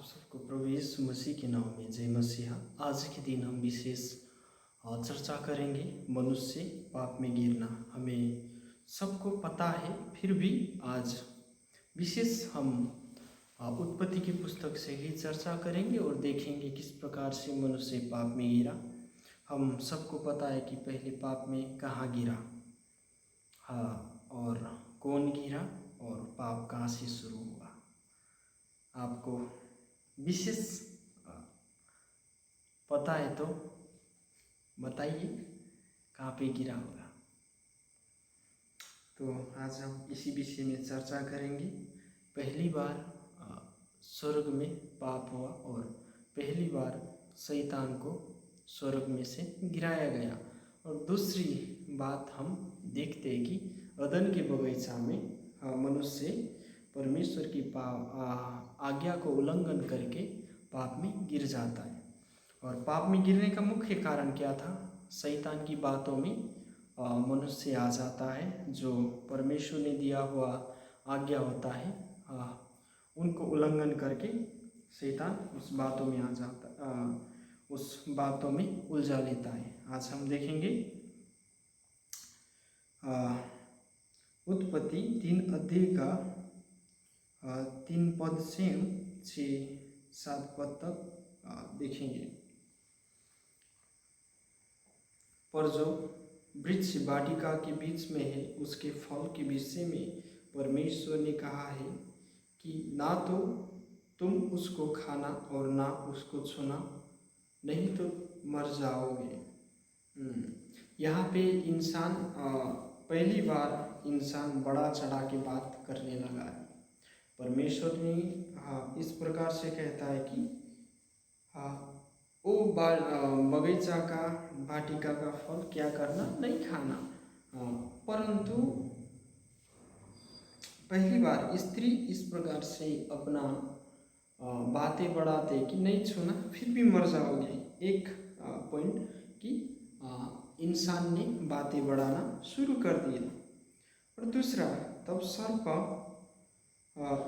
आप सबको प्रभु यीशु मसीह के नाम में जय मसीहा। आज के दिन हम विशेष चर्चा करेंगे मनुष्य पाप में गिरना। हमें सबको पता है, फिर भी आज विशेष हम उत्पत्ति की पुस्तक से ही चर्चा करेंगे और देखेंगे किस प्रकार से मनुष्य पाप में गिरा। हम सबको पता है कि पहले पाप में कहाँ गिरा, और कौन गिरा और पाप कहाँ से शुरू हुआ। आपको विशेष पता है तो बताइए कहाँ पे गिरा होगा। तो आज हम इसी विषय में चर्चा करेंगे। पहली बार स्वर्ग में पाप हुआ और पहली बार शैतान को स्वर्ग में से गिराया गया। और दूसरी बात हम देखते हैं कि अदन के बगीचा में मनुष्य परमेश्वर की आज्ञा को उल्लंघन करके पाप में गिर जाता है। और पाप में गिरने का मुख्य कारण क्या था? शैतान की बातों में मनुष्य आ जाता है। जो परमेश्वर ने दिया हुआ आज्ञा होता है, उनको उल्लंघन करके शैतान उस बातों में आ जाता, उस बातों में उलझा लेता है। आज हम देखेंगे उत्पत्ति 3 अध्याय का 3 पद से 6-7 पद तक देखेंगे। पर जो वृक्ष वाटिका के बीच में है, उसके फल के विषय में परमेश्वर ने कहा है कि ना तो तुम उसको खाना और ना उसको छूना, नहीं तो मर जाओगे। यहाँ पे इंसान पहली बार इंसान बड़ा चढ़ा के बात करने लगा है। परमेश्वर ने इस प्रकार से कहता है कि वो बगीचा का वाटिका का फल क्या करना, नहीं खाना। परंतु पहली बार स्त्री इस प्रकार से अपना बातें बढ़ाते कि नहीं छूना, फिर भी मर जाओगे। एक पॉइंट कि इंसान ने बातें बढ़ाना शुरू कर दिया। और दूसरा, तब सर्प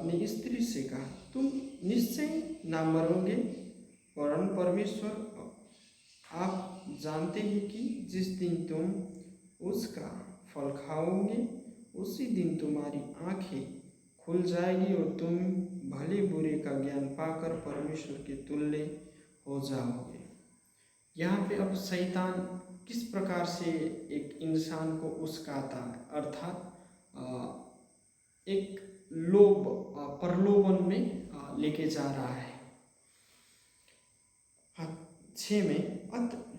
ने स्त्री से कहा, तुम निश्चय ना मरोगे, वरन परमेश्वर आप जानते हैं कि जिस दिन तुम उसका फल खाओगे, उसी दिन तुम्हारी आंखें खुल जाएगी और तुम भले बुरे का ज्ञान पाकर परमेश्वर के तुल्य हो जाओगे। यहाँ पे अब शैतान किस प्रकार से एक इंसान को उस्काता है, अर्थात एक लोभ, प्रलोभन में लेके जा रहा है। 6 में,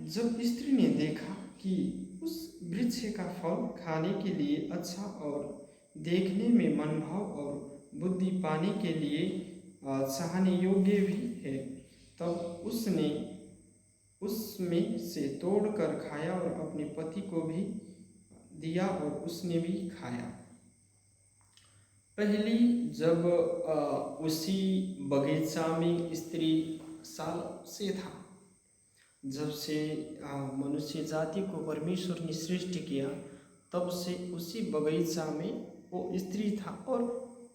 जब स्त्री ने देखा कि उस वृक्ष का फल खाने के लिए अच्छा और देखने में मनभाव और बुद्धि पाने के लिए चाहने योग्य भी है, तब उसने उसमें से तोड़कर खाया और अपने पति को भी दिया और उसने भी खाया। पहली जब उसी बगीचा में स्त्री साल से था, जब से मनुष्य जाति को परमेश्वर ने सृष्टि किया, तब से उसी बगीचा में वो स्त्री था। और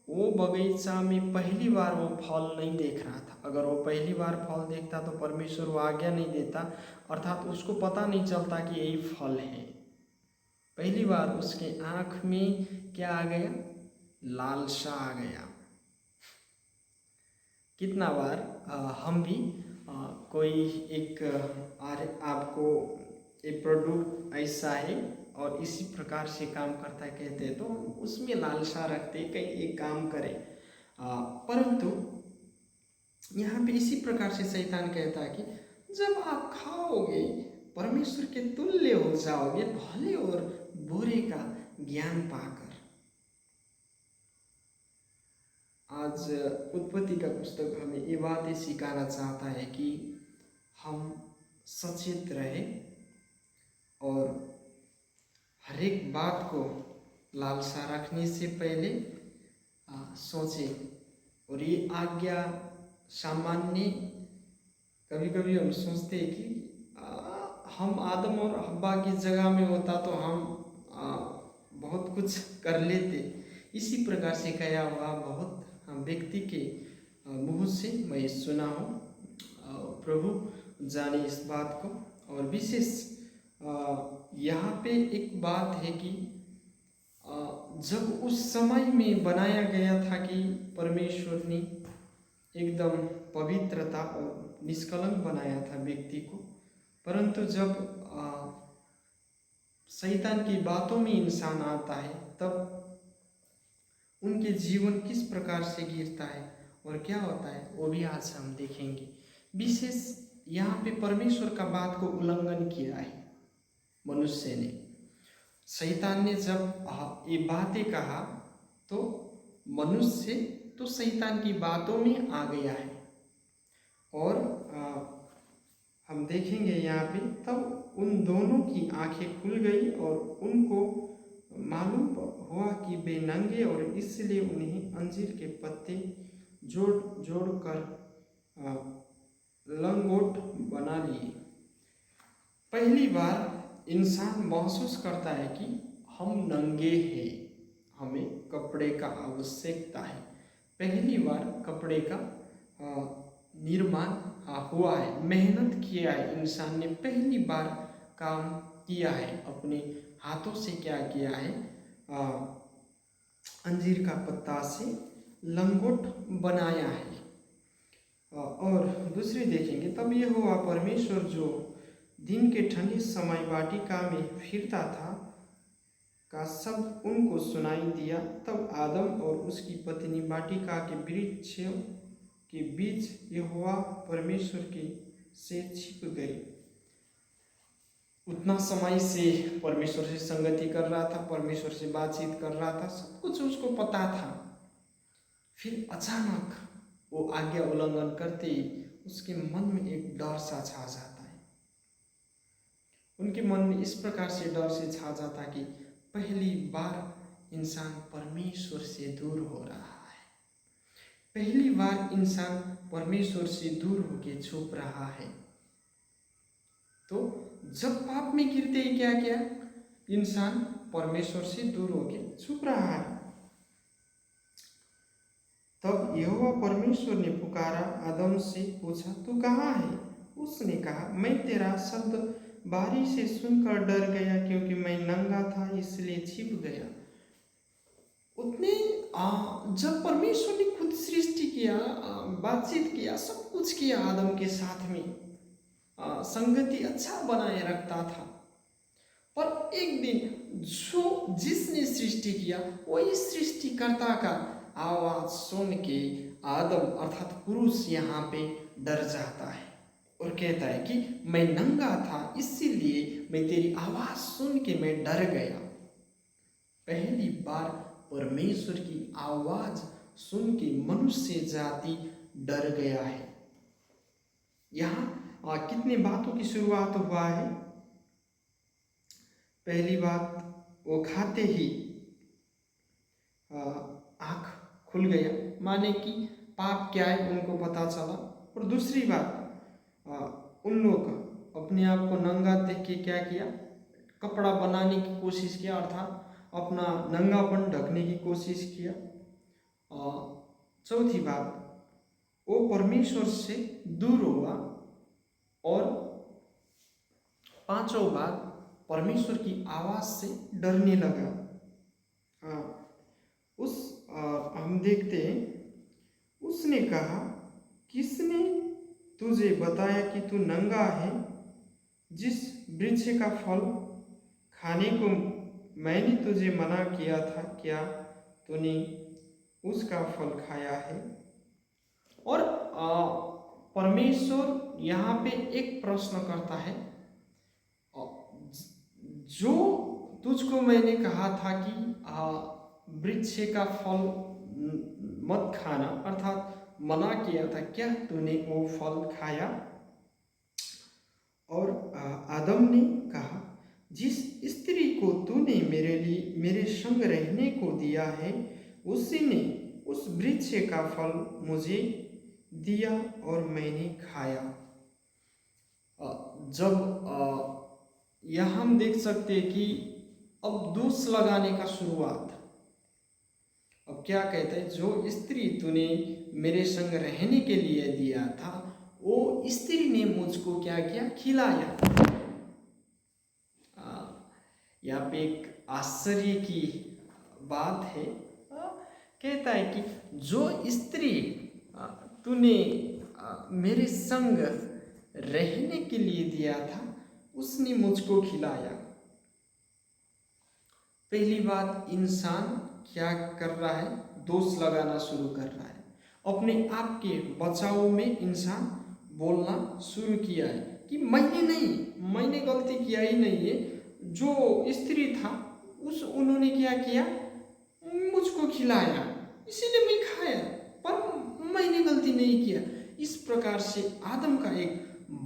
वो बगीचा में पहली बार वो फल नहीं देख रहा था। अगर वो पहली बार फल देखता तो परमेश्वर वो आज्ञा नहीं देता, अर्थात उसको पता नहीं चलता कि यही फल है। पहली बार उसके आँख में क्या आ गया? लालसा आ गया। कितना बार हम भी कोई एक आपको एक प्रोडक्ट ऐसा है और इसी प्रकार से काम करता है कहते हैं, तो उसमें लालसा रखते कहीं एक काम करें। परंतु यहाँ पे इसी प्रकार से शैतान कहता है कि जब आप खाओगे परमेश्वर के तुल्य हो जाओगे, भले और बुरे का ज्ञान पाकर। आज उत्पत्ति का पुस्तक हमें ये बातें सिखाना चाहता है कि हम सचेत रहे और हर एक बात को लालसा रखने से पहले सोचें। और ये आज्ञा सामान्य, कभी कभी हम सोचते हैं कि हम आदम और हव्वा की जगह में होता तो हम बहुत कुछ कर लेते। इसी प्रकार से कहा हुआ बहुत व्यक्ति के मुँह से मैं सुना हूँ। प्रभु जाने इस बात को। और विशेष यहाँ पे एक बात है कि जब उस समय में बनाया गया था कि परमेश्वर ने एकदम पवित्रता और निष्कलंक बनाया था व्यक्ति को, परंतु जब शैतान की बातों में इंसान आता है तब उनके जीवन किस प्रकार से गिरता है और क्या होता है वो भी आज हम देखेंगे। विशेष यहाँ पे परमेश्वर का बात को उल्लंघन किया है मनुष्य ने। शैतान ने जब ये बातें कहा तो मनुष्य तो शैतान की बातों में आ गया है। और हम देखेंगे यहाँ पे तब उन दोनों की आंखें खुल गई और उनको मालूम हुआ कि वे नंगे, और इसलिए उन्हें अंजीर के पत्ते जोड़ जोड़ कर लंगोट बना लिए। पहली बार इंसान महसूस करता है कि हम नंगे हैं, हमें कपड़े का आवश्यकता है। पहली बार कपड़े का निर्माण हुआ है, मेहनत किया है, इंसान ने पहली बार काम किया है, अपने हाथों से क्या किया है, अंजीर का पत्ता से लंगोट बनाया है। और दूसरी देखेंगे तब यहोवा परमेश्वर जो दिन के ठंडे समय वाटिका में फिरता था का शब्द उनको सुनाई दिया। तब आदम और उसकी पत्नी वाटिका के वृक्ष के बीच यहोवा परमेश्वर के से छिप गए। उतना समय से परमेश्वर से संगति कर रहा था, परमेश्वर से बातचीत कर रहा था, सब कुछ उसको पता था। फिर अचानक वो आज्ञा उल्लंघन करते ही उसके मन में एक डर सा छा जाता है। उनके मन में इस प्रकार से डर से छा जाता कि पहली बार इंसान परमेश्वर से दूर हो रहा है, पहली बार इंसान परमेश्वर से दूर होके छुप रहा है। तो जब पाप में गिरते ही क्या किया, इंसान परमेश्वर से दूर होके छुप रहा है। तब यहोवा परमेश्वर ने पुकारा, आदम से पूछा तू कहाँ है? उसने कहा मैं तेरा शब्द बारी से सुनकर डर गया, क्योंकि मैं नंगा था इसलिए छिप गया। उतने जब परमेश्वर ने खुद सृष्टि किया, बातचीत किया, सब कुछ किया, आदम के साथ में संगति अच्छा बनाए रखता था, पर एक दिन जो जिसने सृष्टि किया वही सृष्टिकर्ता का आवाज सुन के आदम अर्थात पुरुष यहाँ पे डर जाता है और कहता है कि मैं नंगा था इसीलिए मैं तेरी आवाज सुन के मैं डर गया। पहली बार परमेश्वर की आवाज सुन के मनुष्य जाति डर गया है। यहाँ कितनी बातों की शुरुआत हुआ है। पहली बात, वो खाते ही आँख खुल गया, माने कि पाप क्या है उनको पता चला। और दूसरी बात, उन लोग अपने आप को नंगा देख के क्या किया, कपड़ा बनाने की कोशिश किया, अर्थात अपना नंगापन ढकने की कोशिश किया। चौथी बात, वो परमेश्वर से दूर हुआ। और पांचों बात, परमेश्वर की आवाज से डरने लगा। हम देखते हैं, उसने कहा किसने तुझे बताया कि तू नंगा है? जिस वृक्ष का फल खाने को मैंने तुझे मना किया था, क्या तूने उसका फल खाया है? और परमेश्वर यहाँ पे एक प्रश्न करता है, जो तुझको मैंने कहा था कि वृक्ष का फल मत खाना, अर्थात मना किया था, क्या तूने वो फल खाया? और आदम ने कहा जिस स्त्री को तूने मेरे संग रहने को दिया है उसी ने उस वृक्ष का फल मुझे दिया और मैंने खाया। जब यहाँ हम देख सकते हैं कि अब दोष लगाने का शुरुआत। अब क्या कहते हैं, जो स्त्री तूने मेरे संग रहने के लिए दिया था, वो स्त्री ने मुझको क्या किया? खिलाया। यहाँ पे एक आश्चर्य की बात है। कहता है कि जो स्त्री तूने मेरे संग रहने के लिए दिया था, उसने मुझको खिलाया। पहली बात, इंसान क्या कर रहा है? दोष लगाना शुरू कर रहा है। अपने आप के बचाव में इंसान बोलना शुरू किया है कि मैंने गलती किया ही नहीं है। जो स्त्री था उन्होंने क्या किया? मुझको खिलाया, इसीलिए मैं खाया, पर मैंने गलती नहीं किया। इस प्रकार से आदम का एक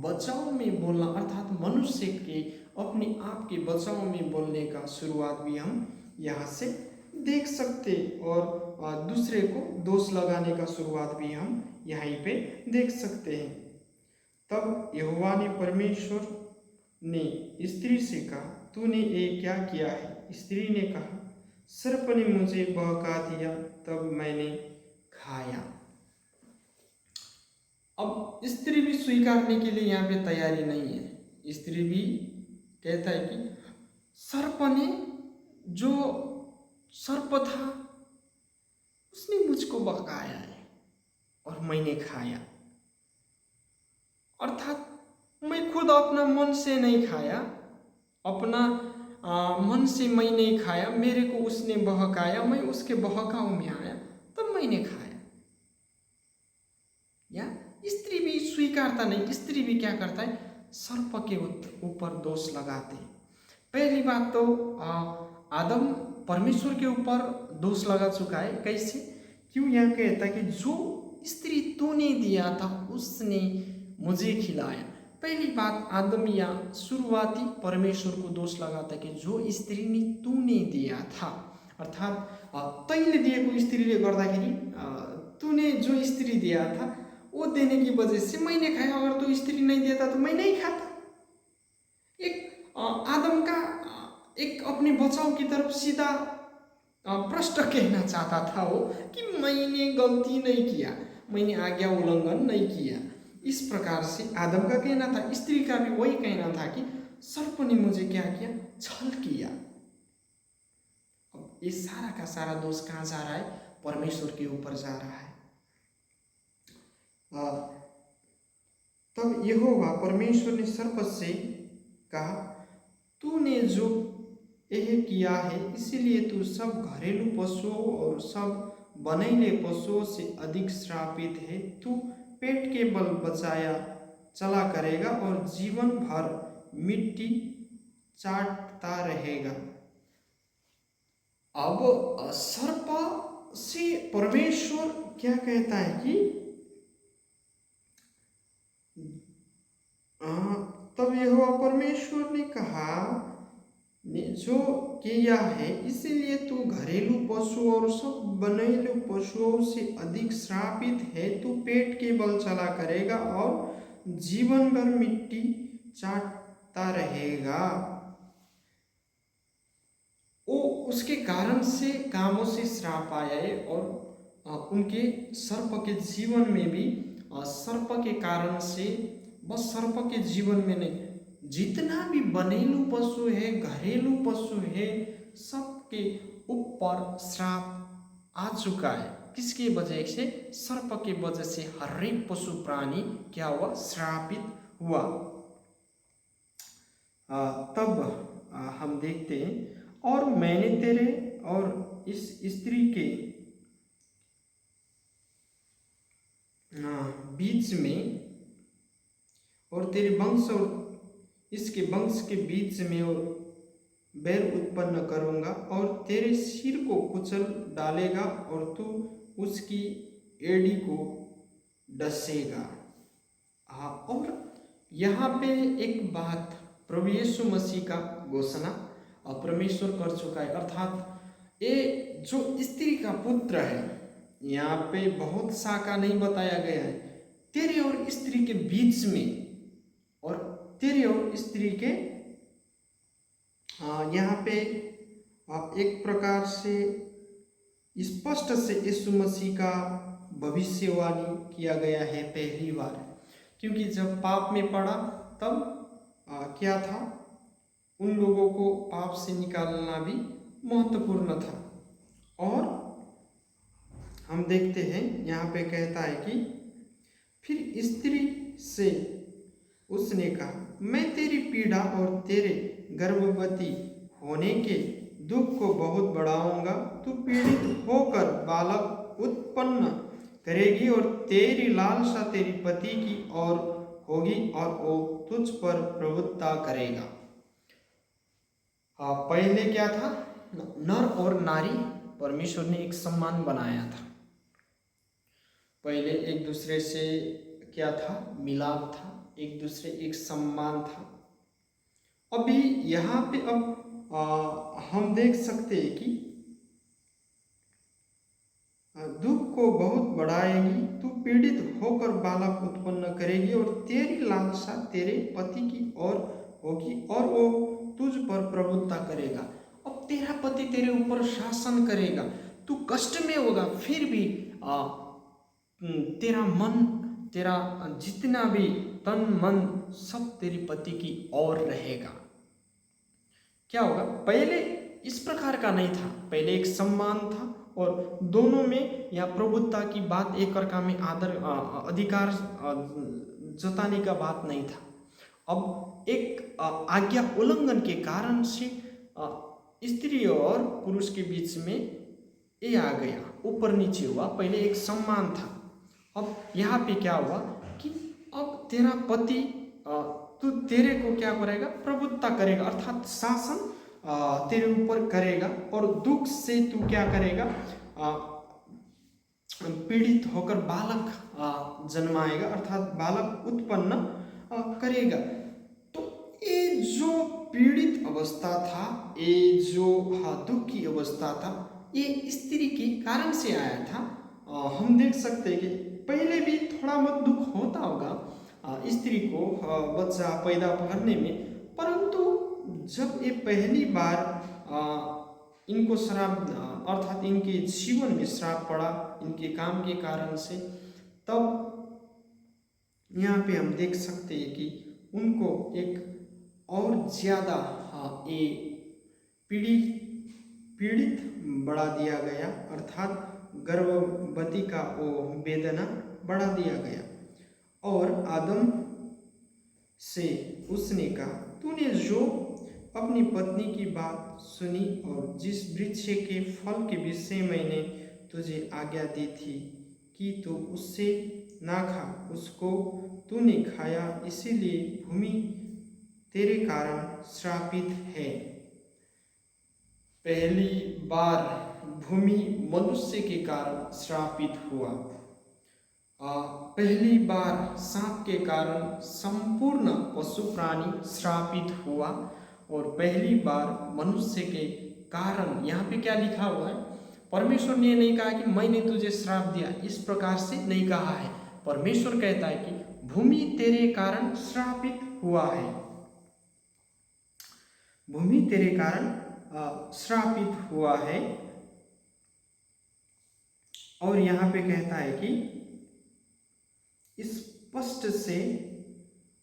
बचाव में बोलना, अर्थात मनुष्य के अपने आप के बचाव में बोलने का शुरुआत भी हम यहाँ से देख सकते, और दूसरे को दोष लगाने का शुरुआत भी हम यहीं पे देख सकते हैं। तब यहोवा ने परमेश्वर ने स्त्री से कहा, तूने ये क्या किया है? स्त्री ने कहा, सर्प ने मुझे बहका दिया, तब मैंने खाया। अब स्त्री भी स्वीकारने के लिए यहाँ पे तैयारी नहीं है। स्त्री भी कहता है कि सर्प ने, जो सर्प था उसने मुझको बहकाया है और मैंने खाया। अर्थात मैं खुद अपना मन से नहीं खाया, अपना मन से मैं नहीं खाया, मेरे को उसने बहकाया, मैं उसके बहकाव में आया, तब मैंने खाया। या स्त्री भी स्वीकारता नहीं, स्त्री भी क्या करता है? सर्प के ऊपर दोष लगाते। पहली बात तो आदम परमेश्वर के ऊपर दोष लगा चुका है। कैसे? क्यों? यहाँ कहता है कि जो स्त्री तूने दिया था उसने मुझे खिलाया। पहली बात, आदम या शुरुआती परमेश्वर को दोष लगाता कि जो स्त्री ने तूने दिया था, अर्थात तैँले दिएको स्त्रीले गर्दाखेरि, तूने जो स्त्री दिया था वो देने की वजह से मैंने खाया, अगर तो स्त्री नहीं देता तो मैं नहीं खाता। एक आदम का एक अपने बचाव की तरफ सीधा प्रश्न कहना चाहता था वो कि मैंने गलती नहीं किया, मैंने आज्ञा उल्लंघन नहीं किया। इस प्रकार से आदम का कहना था, स्त्री का भी वही कहना था कि सर्प ने मुझे क्या किया? छल किया। अब ये सारा का सारा दोष कहाँ जा रहा है? परमेश्वर के ऊपर जा रहा है। तब यहोवा परमेश्वर ने सर्प से कहा, तूने जो यह किया है, इसीलिए तू सब घरेलू पशुओं और सब बनैले पशुओं से अधिक श्रापित है। तू पेट के बल बचाया चला करेगा और जीवन भर मिट्टी चाटता रहेगा। अब सर्प से परमेश्वर क्या कहता है कि तब यहोवा परमेश्वर ने कहा, ने जो किया है इसीलिए तू घरेलू पशु और सब बनैले पशुओं से अधिक श्रापित है। तू पेट के बल चला करेगा और जीवन भर मिट्टी चाटता रहेगा। वो उसके कारण से कामों से श्राप आया है, और उनके सर्प के जीवन में भी सर्प के कारण से, बस सर्प के जीवन में नहीं, जितना भी बनेलू पशु है, घरेलू पशु है, सबके ऊपर श्राप आ चुका है। किसकी वजह से? सर्प के वजह से हर एक पशु प्राणी क्या हुआ? श्रापित हुआ। तब हम देखते हैं, और मैंने तेरे और इस स्त्री के बीच में और तेरे वंश और इसके वंश के बीच में और बैर उत्पन्न करूंगा, और तेरे सिर को कुचल डालेगा और तू उसकी एड़ी को डसेगा। और यहाँ पे एक बात प्रभु यीशु मसीह का घोषणा परमेश्वर कर चुका है, अर्थात ये जो स्त्री का पुत्र है, यहाँ पे बहुत शाखा नहीं बताया गया है, तेरे और स्त्री के बीच में, और तेरे और स्त्री के यहाँ पे एक प्रकार से स्पष्ट से यीशु मसीह का भविष्यवाणी किया गया है पहली बार, क्योंकि जब पाप में पड़ा तब क्या था, उन लोगों को पाप से निकालना भी महत्वपूर्ण था। और हम देखते हैं यहाँ पे कहता है कि फिर स्त्री से उसने कहा, मैं तेरी पीड़ा और तेरे गर्भवती होने के दुख को बहुत बढ़ाऊंगा। तू पीड़ित होकर बालक उत्पन्न करेगी और तेरी लालसा तेरी पति की ओर होगी और वो तुझ पर प्रभुत्व करेगा। पहले क्या था, नर और नारी परमेश्वर ने एक सम्मान बनाया था। पहले एक दूसरे से क्या था, मिलाप था, एक दूसरे एक सम्मान था। अभी यहाँ पे अब हम देख सकते हैं कि दुख को बहुत बढ़ाएगी, तू पीड़ित होकर बालक उत्पन्न करेगी और तेरी लालसा तेरे पति की ओर होगी और वो तुझ पर प्रभुत्व करेगा। अब तेरा पति तेरे ऊपर शासन करेगा, तू कष्ट में होगा, फिर भी तेरा मन, तेरा जितना भी तन मन सब तेरी पति की ओर रहेगा। क्या होगा, पहले इस प्रकार का नहीं था, पहले एक सम्मान था और दोनों में या प्रभुत्व की बात, एक अर्का में आदर अधिकार जताने का बात नहीं था। अब एक आज्ञा उल्लंघन के कारण से स्त्री और पुरुष के बीच में ये आ गया, ऊपर नीचे हुआ। पहले एक सम्मान था, अब यहाँ पे क्या हुआ कि अब तेरा पति तू तेरे को क्या करेगा, प्रभुत्व करेगा, अर्थात शासन तेरे ऊपर करेगा और दुख से तू क्या करेगा, पीड़ित होकर बालक जन्माएगा, अर्थात बालक उत्पन्न करेगा। तो ये जो पीड़ित अवस्था था, ये जो दुख की अवस्था था, ये स्त्री के कारण से आया था। हम देख सकते हैं कि पहले भी थोड़ा बहुत दुख होता होगा स्त्री को बच्चा पैदा करने में, परंतु जब ये पहली बार इनको श्राप, अर्थात इनके जीवन में श्राप पड़ा इनके काम के कारण से, तब यहाँ पे हम देख सकते हैं कि उनको एक और ज़्यादा ये पीड़ित बढ़ा दिया गया, अर्थात गर्भवती का वो वेदना बढ़ा दिया गया। और आदम से उसने कहा, तूने जो अपनी पत्नी की बात सुनी और जिस वृक्ष के फल के विषय मैंने तुझे आज्ञा दी थी कि तू उससे ना खा, उसको तूने खाया, इसीलिए भूमि तेरे कारण श्रापित है। पहली बार भूमि मनुष्य के कारण श्रापित हुआ। पहली बार सांप के कारण संपूर्ण पशु प्राणी श्रापित हुआ और पहली बार मनुष्य के कारण, यहाँ पे क्या लिखा हुआ है, परमेश्वर ने नहीं कहा कि मैंने तुझे श्राप दिया, इस प्रकार से नहीं कहा है। परमेश्वर कहता है कि भूमि तेरे कारण श्रापित हुआ है, भूमि तेरे कारण श्रापित हुआ है। और यहाँ पे कहता है कि स्पष्ट से,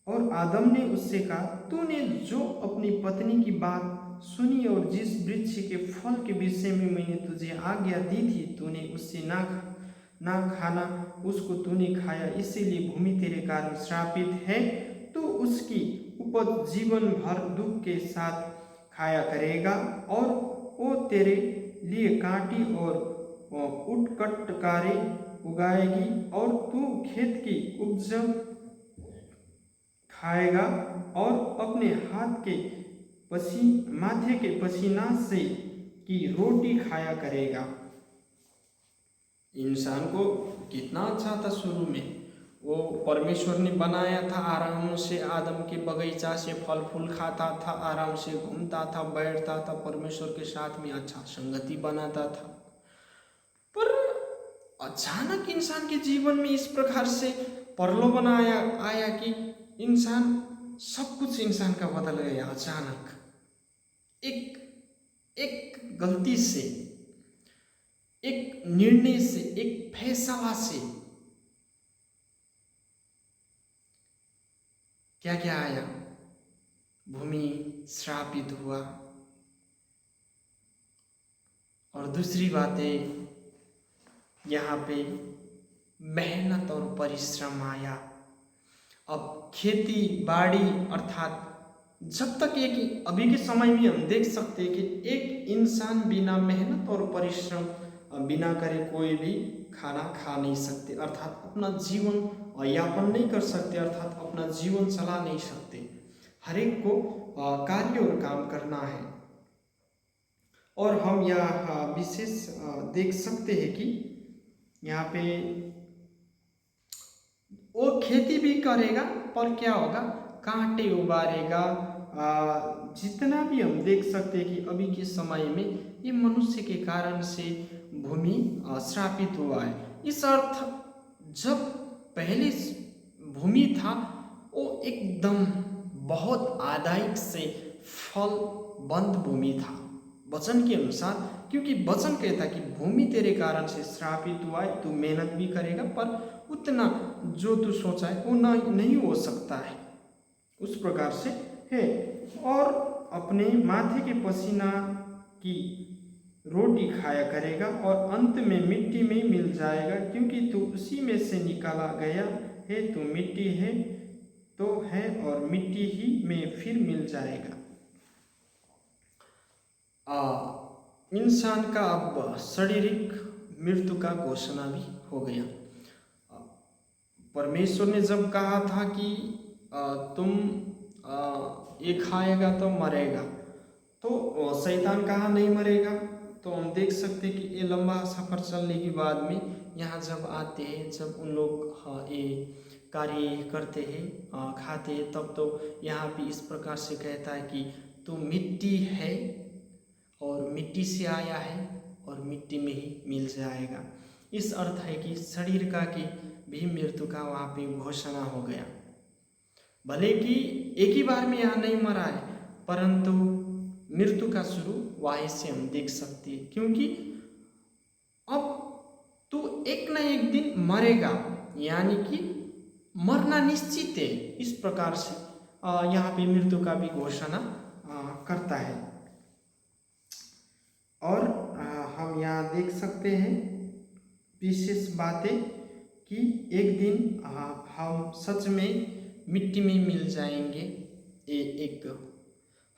और आदम ने उससे कहा, तूने जो अपनी पत्नी की बात सुनी और जिस वृक्ष के फल के विषय में मैंने तुझे आज्ञा दी थी, तूने उससे ना खाना, उसको तूने खाया, इसीलिए भूमि तेरे कारण श्रापित है। तो उसकी उपज जीवन भर दुख के साथ खाया करेगा और वो तेरे लिए कांटी और उटकटकारे उगाएगी और तू खेत की उपज खाएगा और अपने हाथ के माथे के पसीना से की रोटी खाया करेगा। इंसान को कितना अच्छा था, शुरू में वो परमेश्वर ने बनाया था, आराम से आदम के बगीचा से फल फूल खाता था, आराम से घूमता था, बैठता था, परमेश्वर के साथ में अच्छा संगति बनाता था। पर अचानक इंसान के जीवन में इस प्रकार से प्रलोभन आया कि इंसान, सब कुछ इंसान का बदल गया अचानक, एक गलती से। एक निर्णय से, एक फैसला से क्या क्या आया? भूमि श्रापित हुआ। और दूसरी बात है, यहाँ पे मेहनत और परिश्रम आया। अब खेती बाड़ी अर्थात जब तक एक अभी के समय में हम देख सकते हैं कि एक इंसान बिना मेहनत और परिश्रम बिना करे कोई भी खाना खा नहीं सकते, अर्थात अपना जीवन यापन नहीं कर सकते, अर्थात अपना जीवन चला नहीं सकते। हर एक को कार्य और काम करना है। और हम यहाँ विशेष देख सकते हैं कि यहाँ पे वो खेती भी करेगा पर क्या होगा, कांटे उबारेगा। जितना भी हम देख सकते हैं कि अभी के समय में ये मनुष्य के कारण से भूमि श्रापित हुआ है। इस अर्थ जब पहले भूमि था वो एकदम बहुत आदायक से फल बंद भूमि था वचन के अनुसार, क्योंकि वचन कहता कि भूमि तेरे कारण से श्रापित हुआ है, तू मेहनत भी करेगा पर उतना जो तू सोचा है वो नहीं हो सकता है, उस प्रकार से है। और अपने माथे के पसीना की रोटी खाया करेगा और अंत में मिट्टी में मिल जाएगा, क्योंकि तू उसी में से निकाला गया है, तू मिट्टी है तो है और मिट्टी ही में फिर मिल जाएगा। इंसान का अब शारीरिक मृत्यु का घोषणा भी हो गया। परमेश्वर ने जब कहा था कि तुम ये खाएगा तो मरेगा, तो शैतान कहा नहीं मरेगा। तो हम देख सकते कि ये लंबा सफ़र चलने के बाद में यहाँ जब आते हैं, जब उन लोग ये कार्य करते हैं, खाते हैं, तब तो यहाँ भी इस प्रकार से कहता है कि तू मिट्टी है और मिट्टी से आया है और मिट्टी में ही मिल जाएगा। इस अर्थ है कि शरीर का की भी मृत्यु का वहाँ पे घोषणा हो गया। भले कि एक ही बार में यहाँ नहीं मरा है, परंतु मृत्यु का शुरू वहीं से हम देख सकते हैं, क्योंकि अब तो एक न एक दिन मरेगा, यानी कि मरना निश्चित है। इस प्रकार से यहाँ पे मृत्यु का भी घोषणा करता है। और हम यहाँ देख सकते हैं विशेष बातें कि एक दिन हम सच में मिट्टी में मिल जाएंगे। ये एक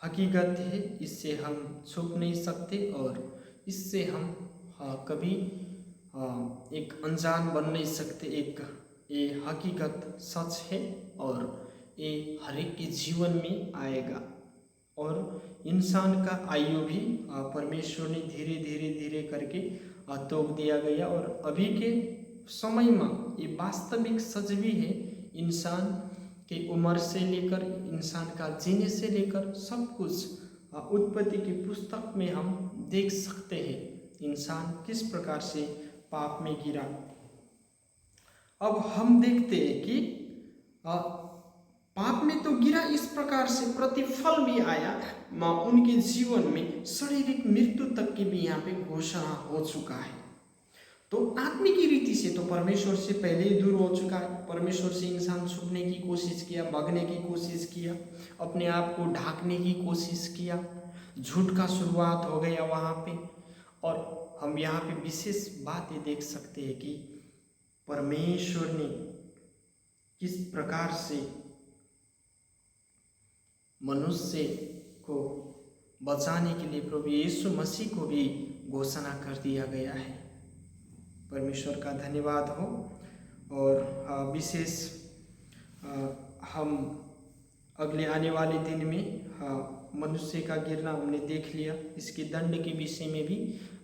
हकीकत है, इससे हम छुप नहीं सकते और इससे हम कभी एक अनजान बन नहीं सकते। एक ये हकीकत सच है और ये हर एक के जीवन में आएगा। और इंसान का आयु भी परमेश्वर ने धीरे धीरे धीरे करके तोड़ दिया गया। और अभी के समय में ये वास्तविक सच भी है, इंसान की उम्र से लेकर इंसान का जीने से लेकर सब कुछ उत्पत्ति की पुस्तक में हम देख सकते हैं इंसान किस प्रकार से पाप में गिरा। अब हम देखते हैं कि पाप में तो गिरा, इस प्रकार से प्रतिफल भी आया, उनके जीवन में शारीरिक मृत्यु तक की भी यहाँ पे घोषणा हो चुका है। तो आत्मिक रीति से तो परमेश्वर से पहले ही दूर हो चुका है। परमेश्वर से इंसान छुपने की कोशिश किया, भागने की कोशिश किया, अपने आप को ढांकने की कोशिश किया, झूठ का शुरुआत हो गया वहाँ पे। और हम यहाँ पे विशेष बात ये देख सकते हैं कि परमेश्वर ने किस प्रकार से मनुष्य को बचाने के लिए प्रभु यीशु मसीह को भी घोषणा कर दिया गया है। परमेश्वर का धन्यवाद हो। और विशेष हम अगले आने वाले दिन में मनुष्य का गिरना हमने देख लिया, इसके दंड के विषय में भी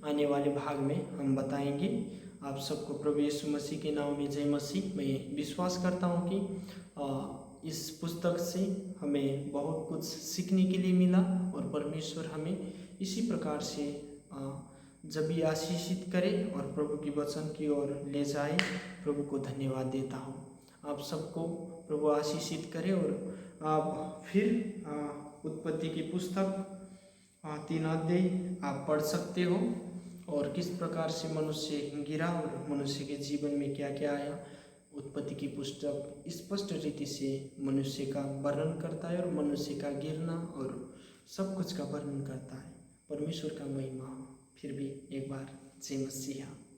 आने वाले भाग में हम बताएंगे। आप सबको प्रभु यीशु मसीह के नाम में जय मसीह। मैं विश्वास करता हूँ कि इस पुस्तक से हमें बहुत कुछ सीखने के लिए मिला और परमेश्वर हमें इसी प्रकार से जब भी आशीषित करे और प्रभु की वचन की ओर ले जाए। प्रभु को धन्यवाद देता हूँ। आप सबको प्रभु आशीषित करे। और आप फिर उत्पत्ति की पुस्तक 3 अध्याय आप पढ़ सकते हो और किस प्रकार से मनुष्य गिरा और मनुष्य के जीवन में क्या क्या आया। उत्पत्ति की पुस्तक स्पष्ट रीति से मनुष्य का वर्णन करता है और मनुष्य का गिरना और सब कुछ का वर्णन करता है। परमेश्वर का महिमा हो। फिर भी एक बार जय मसीहा।